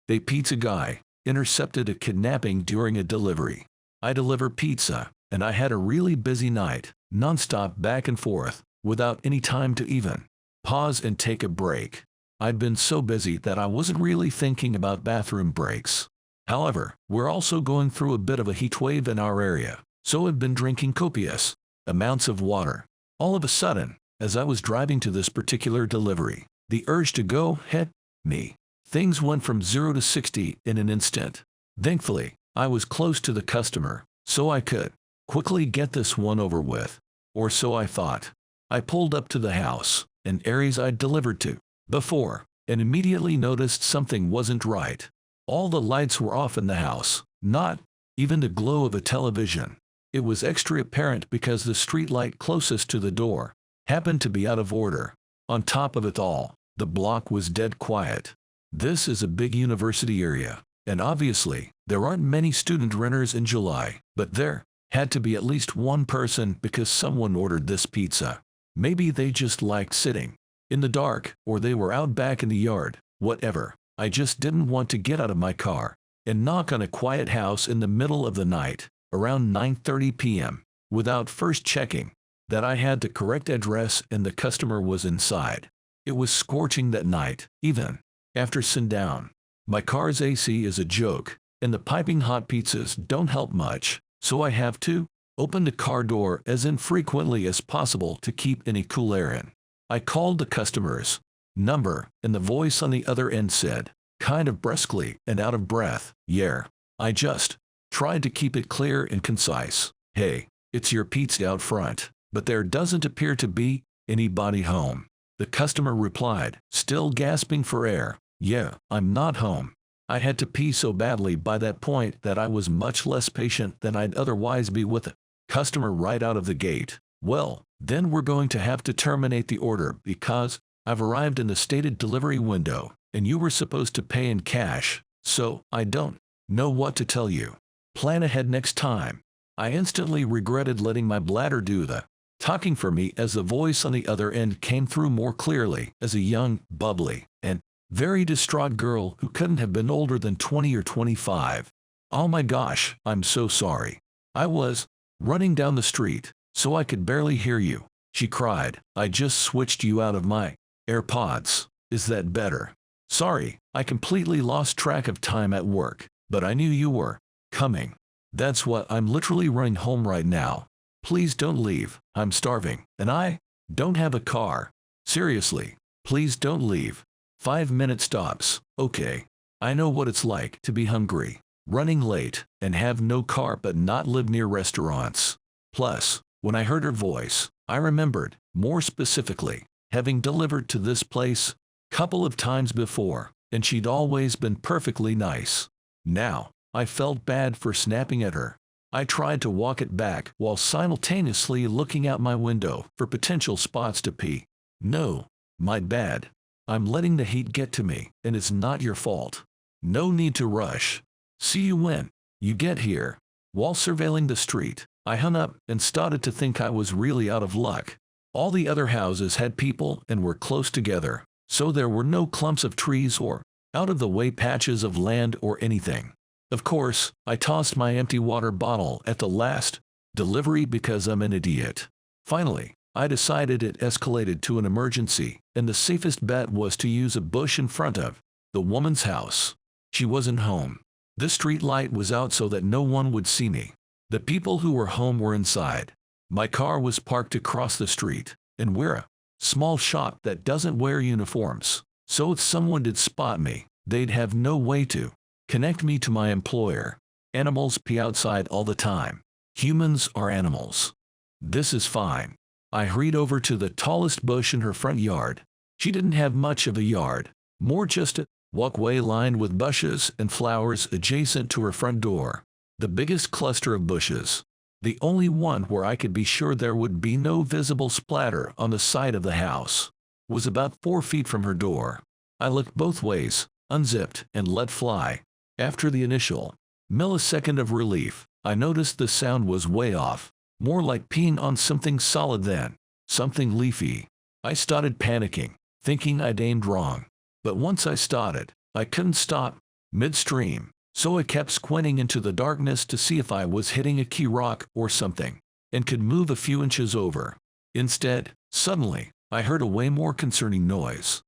They pizza guy intercepted a kidnapping during a delivery. I deliver pizza, and I had a really busy night, nonstop back and forth, without any time to even pause and take a break. I'd been so busy that I wasn't really thinking about bathroom breaks. However, we're also going through a bit of a heat wave in our area, so I've been drinking copious amounts of water. All of a sudden, as I was driving to this particular delivery, the urge to go hit me. Things went from 0 to 60 in an instant. Thankfully, I was close to the customer, so I could quickly get this one over with. Or so I thought. I pulled up to the house, an Aries I'd delivered to before, and immediately noticed something wasn't right. All the lights were off in the house, not even the glow of a television. It was extra apparent because the street light closest to the door happened to be out of order. On top of it all, the block was dead quiet. This is a big university area, and obviously, there aren't many student renters in July, but there had to be at least one person because someone ordered this pizza. Maybe they just liked sitting in the dark, or they were out back in the yard, whatever. I just didn't want to get out of my car and knock on a quiet house in the middle of the night, around 9:30 p.m., without first checking that I had the correct address and the customer was inside. It was scorching that night, even after sundown. My car's AC is a joke, and the piping hot pizzas don't help much, so I have to open the car door as infrequently as possible to keep any cool air in. I called the customer's number, and the voice on the other end said, kind of brusquely and out of breath, "Yeah." I just tried to keep it clear and concise. "Hey, it's your pizza out front, but there doesn't appear to be anybody home." The customer replied, still gasping for air, "Yeah, I'm not home." I had to pee so badly by that point that I was much less patient than I'd otherwise be with a customer right out of the gate. "Well, then we're going to have to terminate the order because I've arrived in the stated delivery window, and you were supposed to pay in cash, so I don't know what to tell you. Plan ahead next time." I instantly regretted letting my bladder do the talking for me as the voice on the other end came through more clearly as a young, bubbly, and very distraught girl who couldn't have been older than 20 or 25. "Oh my gosh, I'm so sorry. I was running down the street, so I could barely hear you," she cried. "I just switched you out of my AirPods. Is that better? Sorry, I completely lost track of time at work, but I knew you were coming. That's what I'm literally running home right now. Please don't leave. I'm starving, and I don't have a car. Seriously, please don't leave. 5-minute stops, okay? I know what it's like to be hungry, running late, and have no car but not live near restaurants." Plus, when I heard her voice, I remembered, more specifically, having delivered to this place a couple of times before, and she'd always been perfectly nice. Now, I felt bad for snapping at her. I tried to walk it back while simultaneously looking out my window for potential spots to pee. "No, my bad. I'm letting the heat get to me, and it's not your fault. No need to rush. See you when you get here." While surveilling the street, I hung up and started to think I was really out of luck. All the other houses had people and were close together, so there were no clumps of trees or out-of-the-way patches of land or anything. Of course, I tossed my empty water bottle at the last delivery because I'm an idiot. Finally, I decided it escalated to an emergency, and the safest bet was to use a bush in front of the woman's house. She wasn't home. The street light was out so that no one would see me. The people who were home were inside. My car was parked across the street, and we're a small shop that doesn't wear uniforms, so if someone did spot me, they'd have no way to connect me to my employer. Animals pee outside all the time. Humans are animals. This is fine. I hurried over to the tallest bush in her front yard. She didn't have much of a yard, more just a walkway lined with bushes and flowers adjacent to her front door. The biggest cluster of bushes, the only one where I could be sure there would be no visible splatter on the side of the house, was about 4 feet from her door. I looked both ways, unzipped, and let fly. After the initial millisecond of relief, I noticed the sound was way off, more like peeing on something solid than something leafy. I started panicking, thinking I'd aimed wrong. But once I started, I couldn't stop. midstream, so I kept squinting into the darkness to see if I was hitting a key rock or something, and could move a few inches over. Instead, suddenly, I heard a way more concerning noise.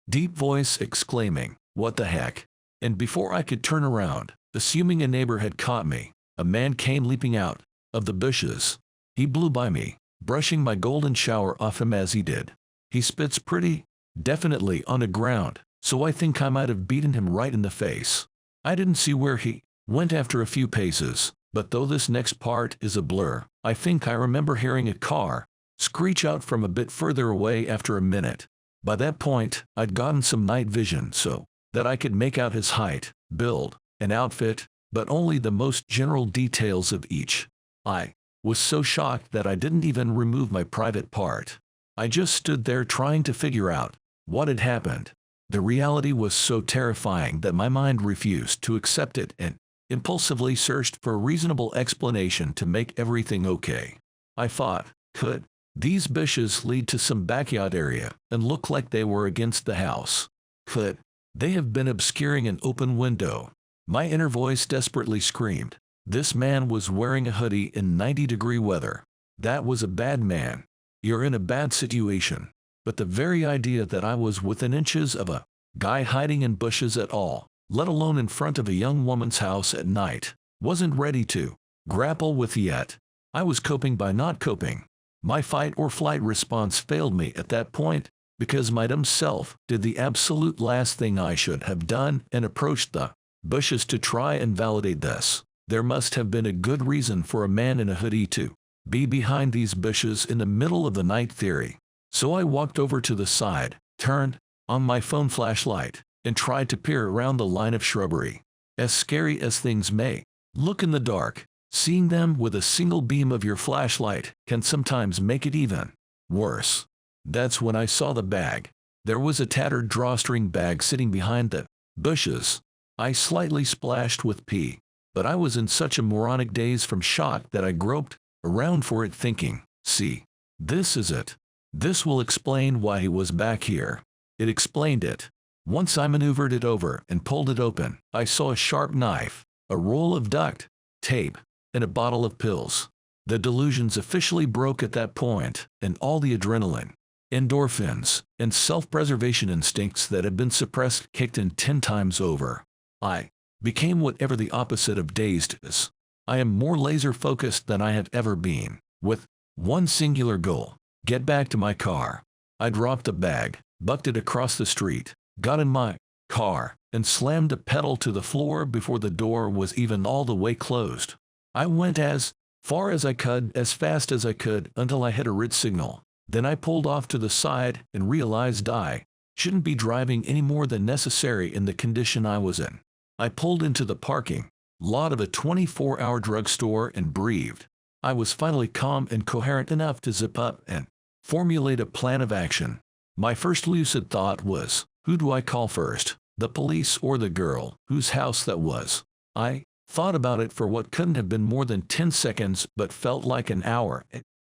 Deep voice exclaiming, "What the heck?" And before I could turn around, assuming a neighbor had caught me, a man came leaping out of the bushes. He blew by me, brushing my golden shower off him as he did. He spits pretty definitely on the ground, so I think I might have beaten him right in the face. I didn't see where he went after a few paces, but though this next part is a blur, I think I remember hearing a car screech out from a bit further away after a minute. By that point, I'd gotten some night vision so that I could make out his height, build, and outfit, but only the most general details of each. I was so shocked that I didn't even remove my private part. I just stood there trying to figure out what had happened. The reality was so terrifying that my mind refused to accept it and impulsively searched for a reasonable explanation to make everything okay. I thought, could these bushes lead to some backyard area and look like they were against the house? Could they have been obscuring an open window? My inner voice desperately screamed. This man was wearing a hoodie in 90-degree weather. That was a bad man. You're in a bad situation. But the very idea that I was within inches of a guy hiding in bushes at all, let alone in front of a young woman's house at night, wasn't ready to grapple with yet. I was coping by not coping. My fight or flight response failed me at that point because my dumb self did the absolute last thing I should have done and approached the bushes to try and validate this. There must have been a good reason for a man in a hoodie to be behind these bushes in the middle of the night theory. So I walked over to the side, turned on my phone flashlight, and tried to peer around the line of shrubbery. As scary as things may look in the dark, seeing them with a single beam of your flashlight can sometimes make it even worse. That's when I saw the bag. There was a tattered drawstring bag sitting behind the bushes. I slightly splashed with pee, but I was in such a moronic daze from shock that I groped around for it thinking, see, this is it. This will explain why he was back here. It explained it. Once I maneuvered it over and pulled it open, I saw a sharp knife, a roll of duct tape, and a bottle of pills. The delusions officially broke at that point, and all the adrenaline, endorphins, and self-preservation instincts that had been suppressed kicked in 10 times over. I became whatever the opposite of dazed is. I am more laser-focused than I have ever been, with one singular goal: get back to my car. I dropped the bag, bucked it across the street, got in my car, and slammed the pedal to the floor before the door was even all the way closed. I went as far as I could, as fast as I could, until I hit a red signal. Then I pulled off to the side and realized I shouldn't be driving any more than necessary in the condition I was in. I pulled into the parking lot of a 24-hour drugstore and breathed. I was finally calm and coherent enough to zip up and formulate a plan of action. My first lucid thought was, who do I call first, the police or the girl whose house that was? I thought about it for what couldn't have been more than 10 seconds but felt like an hour.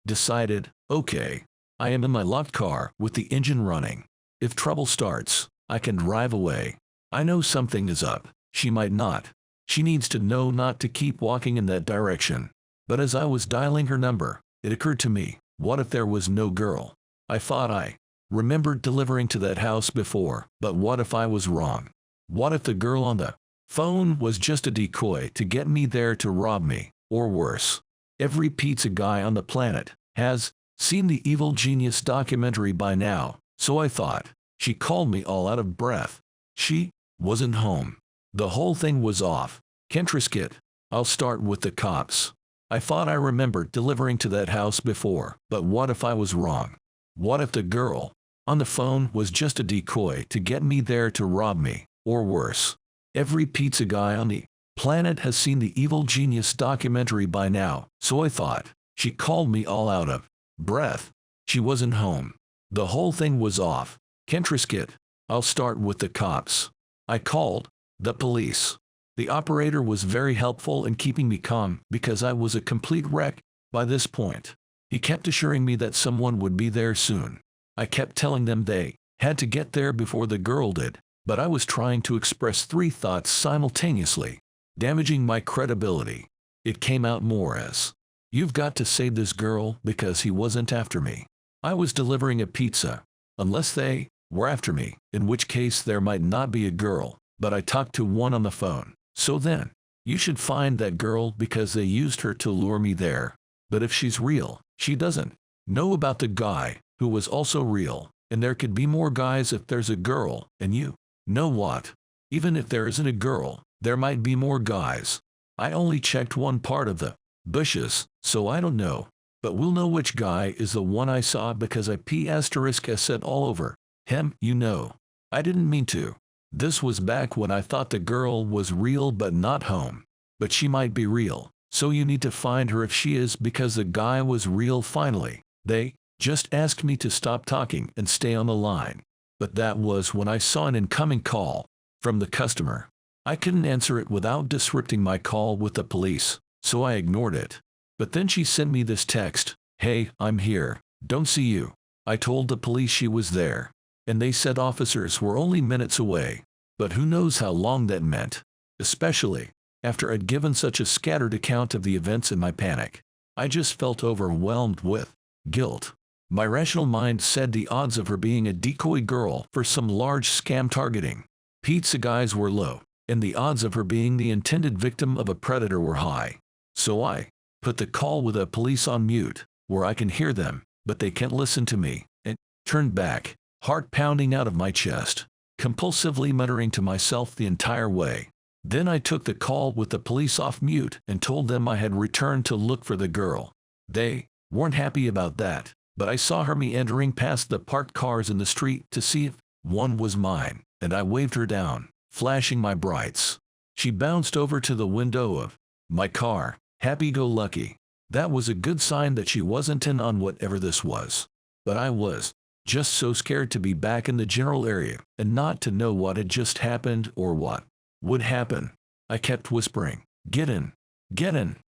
Decided, okay, I am in my locked car with the engine running. If trouble starts, I can drive away. I know something is up. She might not. She needs to know not to keep walking in that direction. But as I was dialing her number, it occurred to me, what if there was no girl? I thought I remembered delivering to that house before, but what if I was wrong? What if the girl on the phone was just a decoy to get me there to rob me, or worse? Every pizza guy on the planet has seen the Evil Genius documentary by now, so I thought. She called me all out of breath. She wasn't home. The whole thing was off. Can't risk it. I'll start with the cops. I thought I remembered delivering to that house before, but what if I was wrong? What if the girl on the phone was just a decoy to get me there to rob me, or worse? Every pizza guy on the planet has seen the Evil Genius documentary by now, so I thought. She called me all out of breath. She wasn't home. The whole thing was off. Can't risk it. I'll start with the cops. I called the police. The operator was very helpful in keeping me calm because I was a complete wreck by this point. He kept assuring me that someone would be there soon. I kept telling them they had to get there before the girl did, but I was trying to express three thoughts simultaneously, damaging my credibility. It came out more as, "You've got to save this girl because he wasn't after me." I was delivering a pizza. Unless they were after me, in which case there might not be a girl, but I talked to one on the phone. So then, you should find that girl because they used her to lure me there. But if she's real, she doesn't know about the guy who was also real, and there could be more guys if there's a girl, and you know what? Even if there isn't a girl, there might be more guys. I only checked one part of the bushes, so I don't know. But we'll know which guy is the one I saw because I **s all over him, you know. I didn't mean to. This was back when I thought the girl was real but not home. But she might be real, so you need to find her if she is because the guy was real finally. They just asked me to stop talking and stay on the line. But that was when I saw an incoming call from the customer. I couldn't answer it without disrupting my call with the police, so I ignored it. But then she sent me this text, "Hey, I'm here. Don't see you." I told the police she was there, and they said officers were only minutes away. But who knows how long that meant, especially after I'd given such a scattered account of the events in my panic. I just felt overwhelmed with guilt. My rational mind said the odds of her being a decoy girl for some large scam targeting pizza guys were low, and the odds of her being the intended victim of a predator were high. So I put the call with the police on mute, where I can hear them, but they can't listen to me, and turned back, heart pounding out of my chest, compulsively muttering to myself the entire way. Then I took the call with the police off mute and told them I had returned to look for the girl. They weren't happy about that, but I saw her meandering past the parked cars in the street to see if one was mine, and I waved her down, flashing my brights. She bounced over to the window of my car, happy-go-lucky. That was a good sign that she wasn't in on whatever this was. But I was just so scared to be back in the general area and not to know what had just happened or what would happen. I kept whispering, get in,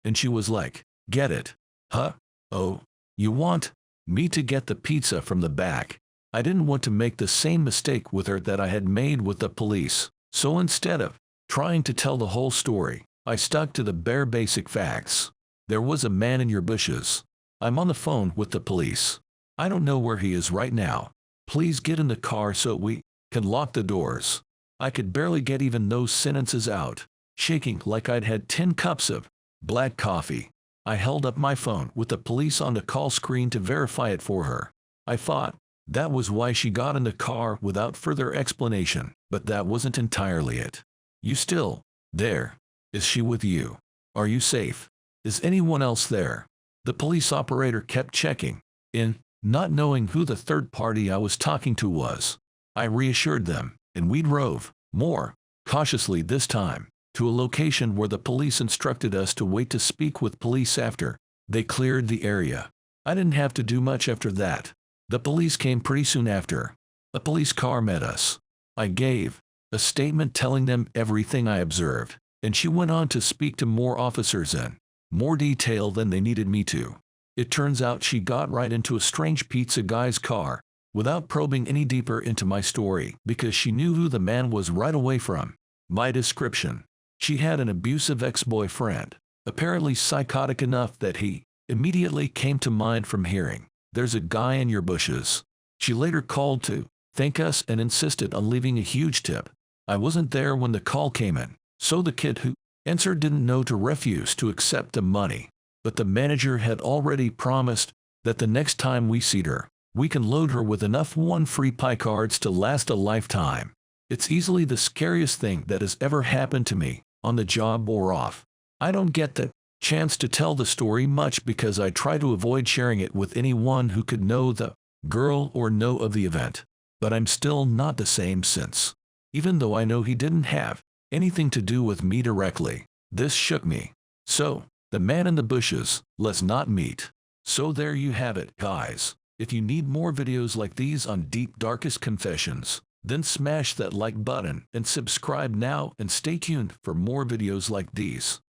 and she was like, "Get it? Huh? Oh, you want me to get the pizza from the back?" I didn't want to make the same mistake with her that I had made with the police, so instead of trying to tell the whole story, I stuck to the bare basic facts. There was a man in your bushes. I'm on the phone with the police. I don't know where he is right now. Please get in the car so we can lock the doors. I could barely get even those sentences out, shaking like I'd had 10 cups of black coffee. I held up my phone with the police on the call screen to verify it for her. I thought that was why she got in the car without further explanation, but that wasn't entirely it. "You still there? Is she with you? Are you safe? Is anyone else there?" The police operator kept checking in, not knowing who the third party I was talking to was. I reassured them, and we drove, more cautiously this time, to a location where the police instructed us to wait to speak with police after they cleared the area. I didn't have to do much after that. The police came pretty soon after. A police car met us. I gave a statement telling them everything I observed, and she went on to speak to more officers in more detail than they needed me to. It turns out she got right into a strange pizza guy's car without probing any deeper into my story because she knew who the man was right away from my description. She had an abusive ex-boyfriend, apparently psychotic enough that he immediately came to mind from hearing, "There's a guy in your bushes." She later called to thank us and insisted on leaving a huge tip. I wasn't there when the call came in, so the kid who answered didn't know to refuse to accept the money. But the manager had already promised that the next time we see her, we can load her with enough one free pie cards to last a lifetime. It's easily the scariest thing that has ever happened to me, on the job or off. I don't get the chance to tell the story much because I try to avoid sharing it with anyone who could know the girl or know of the event. But I'm still not the same since. Even though I know he didn't have anything to do with me directly, this shook me. So, the man in the bushes, let's not meet. So there you have it, guys. If you need more videos like these on deep darkest confessions, then smash that like button and subscribe now and stay tuned for more videos like these.